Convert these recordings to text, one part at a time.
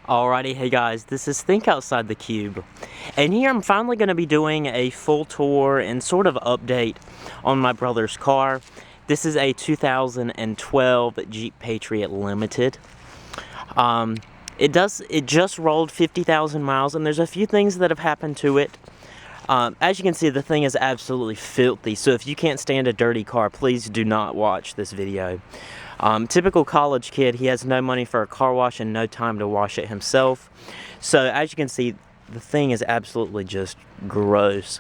Alrighty, hey guys, this is Think Outside the Cube, and here I'm finally going to be doing a full tour and sort of update on my brother's car. This is a 2012 Jeep Patriot Limited. It just rolled 50,000 miles, and there's a few things that have happened to it. As you can see, the thing is absolutely filthy, so if you can't stand a dirty car, please do not watch this video. Typical college kid, he has no money for a car wash and no time to wash it himself. So as you can see, the thing is absolutely just gross.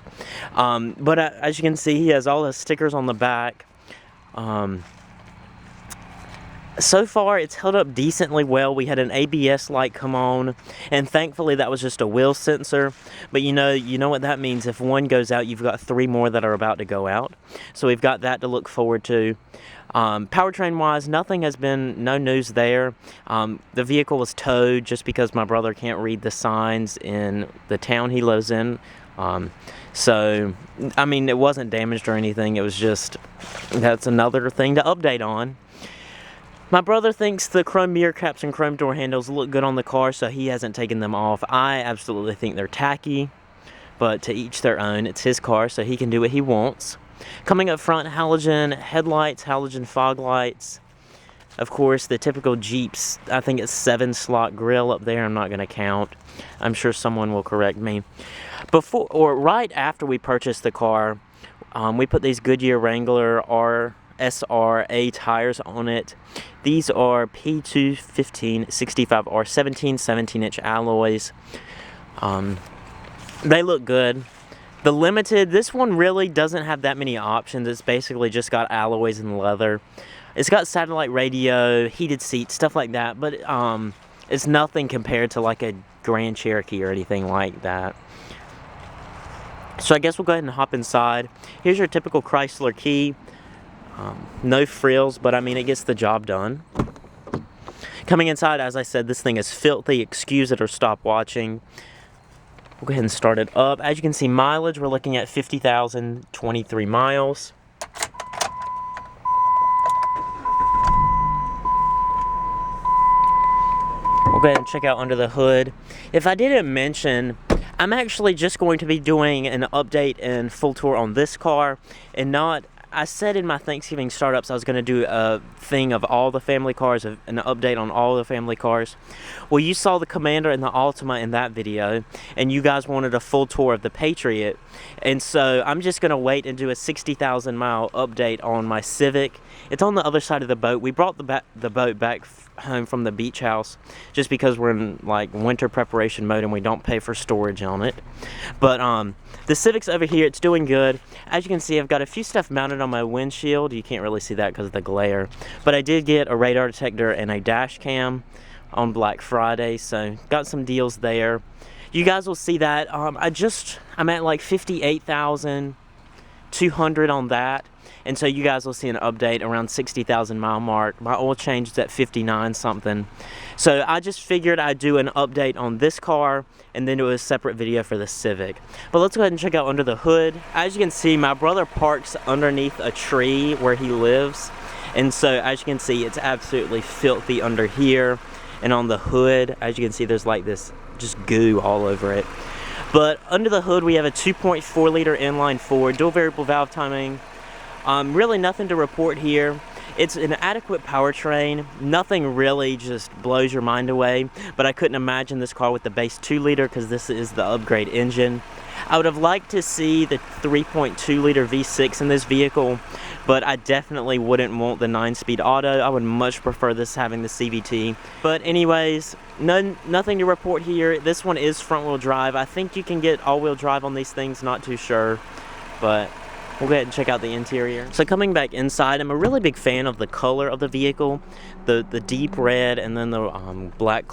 But as you can see, he has all the stickers on the back. So far, it's held up decently well. We had an ABS light come on, and thankfully that was just a wheel sensor. But you know what that means. If one goes out, you've got 3 more that are about to go out. So we've got that to look forward to. Powertrain-wise, no news there. The vehicle was towed just because my brother can't read the signs in the town he lives in. So, I mean, it wasn't damaged or anything. It was just, that's another thing to update on. My brother thinks the chrome mirror caps and chrome door handles look good on the car, so he hasn't taken them off. I absolutely think they're tacky, but to each their own. It's his car, so he can do what he wants. Coming up front, halogen headlights, halogen fog lights. Of course, the typical Jeeps, I think it's 7-slot grill up there. I'm not going to count. I'm sure someone will correct me. Right after we purchased the car, we put these Goodyear Wrangler SRA tires on it. These are P215 65R 17-inch alloys. They look good. The Limited, this one really doesn't have that many options. It's basically just got alloys and leather. It's got satellite radio, heated seats, stuff like that, but it's nothing compared to like a Grand Cherokee or anything like that. So I guess we'll go ahead and hop inside. Here's your typical Chrysler key. No frills, but I mean, it gets the job done. Coming inside, as I said, this thing is filthy. Excuse it or stop watching. We'll go ahead and start it up. As you can see, mileage, we're looking at 50,023 miles. We'll go ahead and check out under the hood. If I didn't mention, I'm actually just going to be doing an update and full tour on this car, and not, I said in my Thanksgiving startups I was going to do a thing of all the family cars, an update on all the family cars. Well, you saw the Commander and the Altima in that video, and you guys wanted a full tour of the Patriot. And so I'm just going to wait and do a 60,000 mile update on my Civic. It's on the other side of the boat. We brought the boat back home from the beach house just because we're in like winter preparation mode and we don't pay for storage on it. But the Civic's over here. It's doing good. As you can see, I've got a few stuff mounted on my windshield. You can't really see that because of the glare, but I did get a radar detector and a dash cam on Black Friday, so got some deals there. You guys will see that. I'm at like 58,200 on that, and so you guys will see an update around 60,000 mile mark. My oil change is at 59 something, so I just figured I'd do an update on this car and then do a separate video for the Civic. But let's go ahead and check out under the hood. As you can see, my brother parks underneath a tree where he lives, and so as you can see, it's absolutely filthy under here. And on the hood, as you can see, there's like this just goo all over it. But under the hood, we have a 2.4 liter inline 4, dual variable valve timing. Really nothing to report here. It's an adequate powertrain. Nothing really just blows your mind away, but I couldn't imagine this car with the base 2 liter because this is the upgrade engine. I would have liked to see the 3.2 liter V6 in this vehicle, but I definitely wouldn't want the 9-speed auto. I would much prefer this having the CVT. But anyways, nothing to report here. This one is front-wheel drive. I think you can get all-wheel drive on these things, not too sure, but we'll go ahead and check out the interior. So coming back inside, I'm a really big fan of the color of the vehicle. The deep red and then the black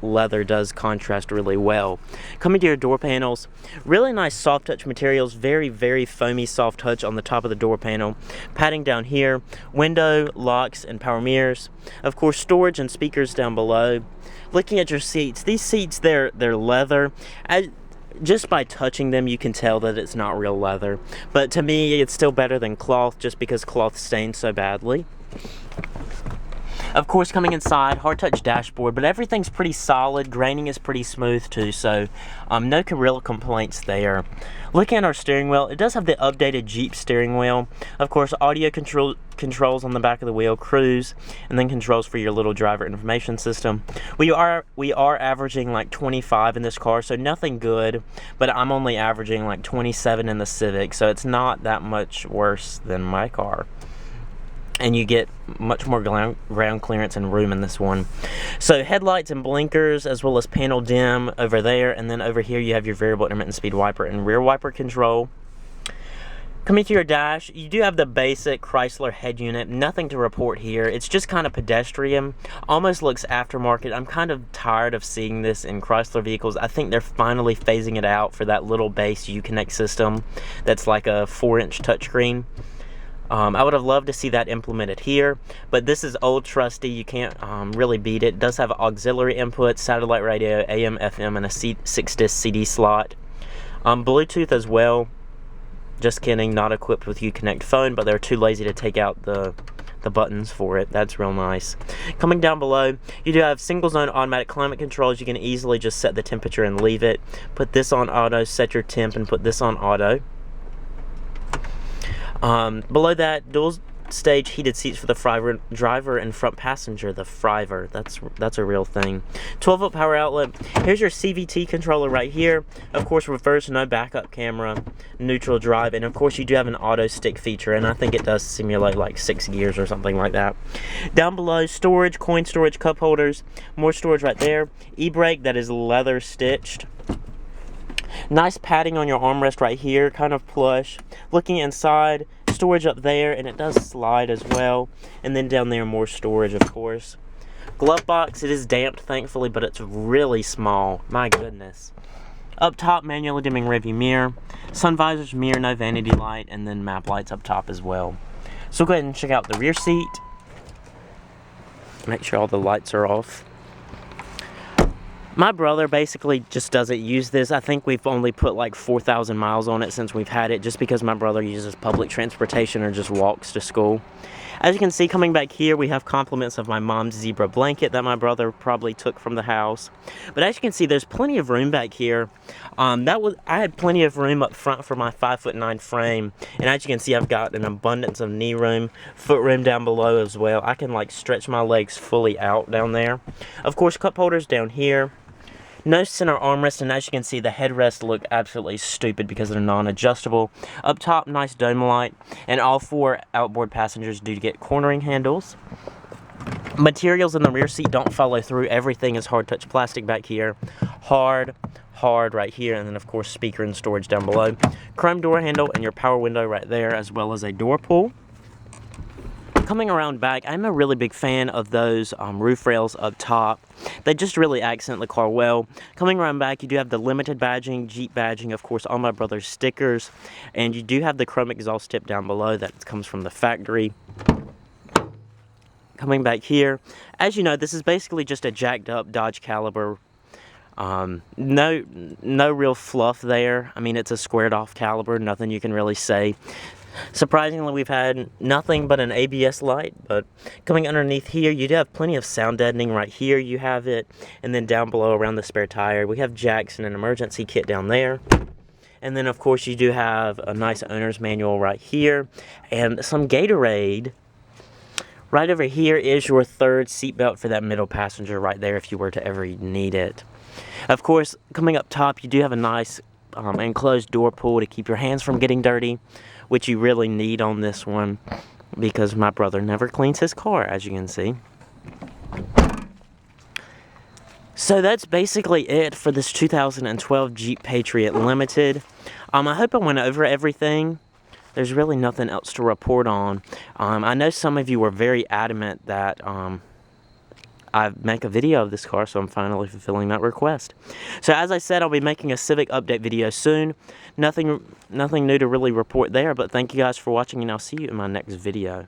leather does contrast really well. Coming to your door panels, really nice soft touch materials, very, very foamy soft touch on the top of the door panel. Padding down here, window, locks, and power mirrors. Of course, storage and speakers down below. Looking at your seats, these seats, they're leather. Just by touching them, you can tell that it's not real leather. But to me, it's still better than cloth just because cloth stains so badly. Of course, coming inside, hard touch dashboard, but everything's pretty solid. Graining is pretty smooth too, so no real complaints there. Looking at our steering wheel, it does have the updated Jeep steering wheel. Of course, audio controls on the back of the wheel, cruise, and then controls for your little driver information system. We are averaging like 25 in this car, so nothing good, but I'm only averaging like 27 in the Civic, so it's not that much worse than my car. And you get much more ground clearance and room in this one. So headlights and blinkers, as well as panel dim over there, and then over here you have your variable intermittent speed wiper and rear wiper control. Coming to your dash, you do have the basic Chrysler head unit. Nothing to report here. It's just kind of pedestrian, almost looks aftermarket. I'm kind of tired of seeing this in Chrysler vehicles. I think they're finally phasing it out for that little base Uconnect system that's like a 4-inch touchscreen. I would have loved to see that implemented here, but this is old trusty. You can't really beat it. It does have auxiliary input, satellite radio, AM, FM, and a 6-disc CD slot. Bluetooth as well. Just kidding, not equipped with Uconnect phone, but they're too lazy to take out the buttons for it. That's real nice. Coming down below, you do have single zone automatic climate controls. You can easily just set the temperature and leave it. Put this on auto, set your temp, and put this on auto. Below that, dual stage heated seats for the driver and front passenger. The Friver, that's a real thing. 12-volt power outlet. Here's your CVT controller right here. Of course, reverse, no backup camera, neutral drive, and of course you do have an auto stick feature, and I think it does simulate like 6 gears or something like that. Down below, storage, coin storage, cup holders, more storage right there. E-brake that is leather stitched. Nice padding on your armrest right here, kind of plush. Looking inside, storage up there, and it does slide as well. And then down there, more storage, of course. Glove box, it is damped, thankfully, but it's really small. My goodness. Up top, manually dimming rearview mirror. Sun visors, mirror, no vanity light, and then map lights up top as well. So go ahead and check out the rear seat. Make sure all the lights are off. My brother basically just doesn't use this. I think we've only put like 4,000 miles on it since we've had it, just because my brother uses public transportation or just walks to school. As you can see, coming back here, we have compliments of my mom's zebra blanket that my brother probably took from the house. But as you can see, there's plenty of room back here. I had plenty of room up front for my 5'9" frame, and as you can see, I've got an abundance of knee room, foot room down below as well. I can like stretch my legs fully out down there. Of course, cup holders down here. No center armrest, and as you can see, the headrests look absolutely stupid because they're non-adjustable. Up top, nice dome light, and all 4 outboard passengers do get cornering handles. Materials in the rear seat don't follow through. Everything is hard touch plastic back here. Hard right here, and then of course speaker and storage down below. Chrome door handle and your power window right there, as well as a door pull. Coming around back, I'm a really big fan of those roof rails up top. They just really accent the car well. Coming around back, you do have the limited badging, Jeep badging, of course, all my brother's stickers, and you do have the chrome exhaust tip down below that comes from the factory. Coming back here, as you know, this is basically just a jacked up Dodge Caliber. No real fluff there. I mean, it's a squared off Caliber, nothing you can really say. Surprisingly, we've had nothing but an ABS light, but coming underneath here, you do have plenty of sound deadening right here. You have it, and then down below around the spare tire, we have jacks and an emergency kit down there. And then, of course, you do have a nice owner's manual right here, and some Gatorade. Right over here is your third seatbelt for that middle passenger right there if you were to ever need it. Of course, coming up top, you do have a nice enclosed door pull to keep your hands from getting dirty, which you really need on this one because my brother never cleans his car, as you can see. So that's basically it for this 2012 Jeep Patriot Limited. I hope I went over everything. There's really nothing else to report on. I know some of you were very adamant that I make a video of this car, so I'm finally fulfilling that request. So as I said, I'll be making a Civic update video soon. Nothing new to really report there, but thank you guys for watching, and I'll see you in my next video.